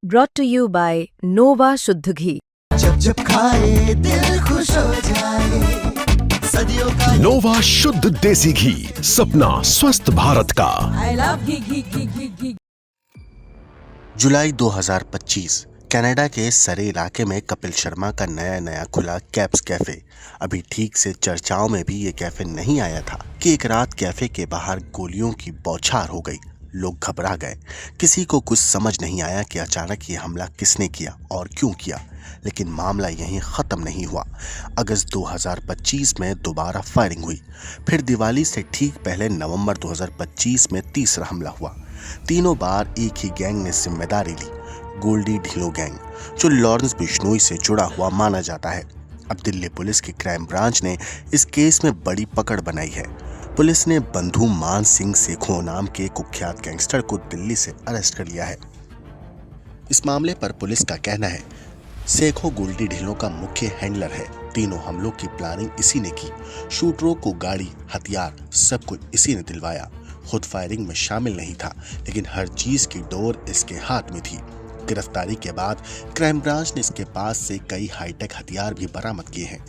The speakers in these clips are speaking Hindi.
brought to you by Nova शुद्ध घी। जब जब खाए दिल खुश हो जाए, सदियों का नोवा शुद्ध देसी घी, सपना स्वस्थ भारत का। I love ghee. July 2025 Canada के सरे इलाके में कपिल शर्मा का नया खुला कैप्स कैफे। अभी ठीक से चर्चाओं में भी ये कैफे नहीं आया था कि एक रात कैफे के बाहर गोलियों की बौछार हो गई। लोग घबरा गए। किसी को कुछ समझ नहीं आया कि अचानक ये हमला किसने किया और क्यों किया। लेकिन मामला यहीं ख़त्म नहीं हुआ। अगस्त 2025 में दोबारा फायरिंग हुई। फिर दिवाली से ठीक पहले नवंबर 2025 में तीसरा हमला हुआ। तीनों बार एक ही गैंग ने जिम्मेदारी ली, गोल्डी ढिल्लो गैंग, जो लॉरेंस बिश्नोई से जुड़ा हुआ माना जाता है। अब दिल्ली पुलिस की क्राइम ब्रांच ने इस केस में बड़ी पकड़ बनाई है। पुलिस ने बंधु मान सिंह सेखो नाम के कुख्यात गैंगस्टर को दिल्ली से अरेस्ट कर लिया है। इस मामले पर पुलिस का कहना है, सेखो गोल्डी ढिल्लो का मुख्य हैंडलर है। तीनों हमलों की प्लानिंग इसी ने की। शूटरों को गाड़ी, हथियार सब कुछ इसी ने दिलवाया। खुद फायरिंग में शामिल नहीं था, लेकिन हर चीज की डोर इसके हाथ में थी। गिरफ्तारी के बाद क्राइम ब्रांच ने इसके पास से कई हाईटेक हथियार भी बरामद किए हैं।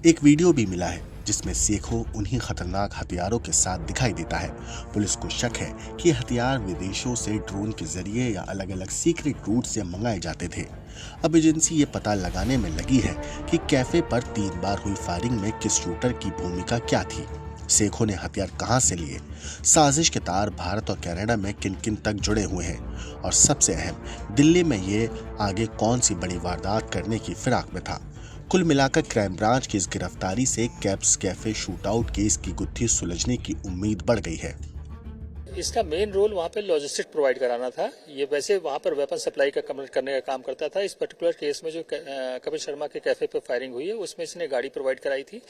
एक वीडियो भी मिला है जिसमें सेखो उन्हीं खतरनाक हथियारों के साथ दिखाई देता है। पुलिस को शक है कि हथियार विदेशों से ड्रोन के जरिए या अलग अलग सीक्रेट रूट से मंगाए जाते थे। अब एजेंसी ये पता लगाने में लगी है कि कैफे पर 3 बार हुई फायरिंग में किस शूटर की भूमिका क्या थी, सेखो ने हथियार कहां से लिए, साजिश के तार भारत और कनाडा में किन किन तक जुड़े हुए हैं, और सबसे अहम, दिल्ली में ये आगे कौन सी बड़ी वारदात करने की फिराक में था। कुल मिलाकर क्राइम ब्रांच की इस गिरफ्तारी से कैप्स कैफे शूटआउट केस की गुत्थी सुलझने की उम्मीद बढ़ गई है। इसका मेन रोल वहाँ पे लॉजिस्टिक प्रोवाइड कराना था। ये वैसे वहाँ पर वेपन सप्लाई का करने का काम करता था। इस पर्टिकुलर केस में जो कपिल शर्मा के कैफे पे फायरिंग हुई है उसमें इसने गाड़ी प्रोवाइड कराई थी,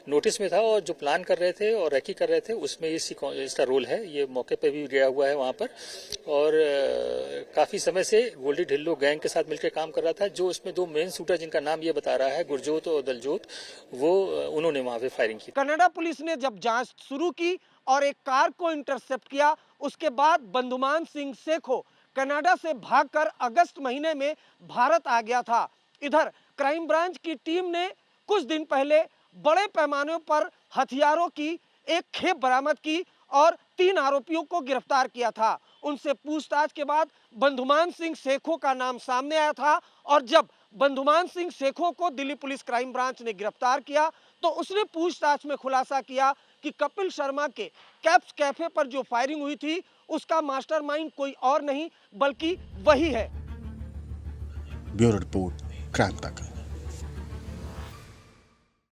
नोटिस में था, और जो प्लान कर रहे थे और रेकी कर रहे थे उसमें इसका रोल है। ये मौके पे भी गया हुआ है वहाँ पर, और काफी समय से गोल्डी ढिल्लो गैंग के साथ मिलकर काम कर रहा था। जो इसमें 2 मेन शूटर जिनका नाम ये बता रहा है, गुरजोत और दलजोत, वो उन्होंने वहाँ पे फायरिंग की। कनाडा पुलिस ने जब जांच शुरू की और एक कार को इंटरसेप्ट किया, उसके बाद बंधुमान सिंह सेखो कनाडा से भागकर अगस्त महीने में भारत आ गया था। इधर क्राइम ब्रांच की टीम ने कुछ दिन पहले बड़े पैमाने पर हथियारों की एक खेप बरामद की और 3 आरोपियों को गिरफ्तार किया था। उनसे पूछताछ के बाद बंधुमान सिंह सेखो का नाम सामने आया था, और जब बंधुमान सिंह सेखो को दिल्ली पुलिस क्राइम ब्रांच ने गिरफ्तार किया तो उसने पूछताछ में खुलासा किया कि कपिल शर्मा के कैप्स कैफे पर जो फायरिंग हुई थी उसका मास्टरमाइंड कोई और नहीं बल्कि वही है। ब्यूरो रिपोर्ट, क्राइम तक।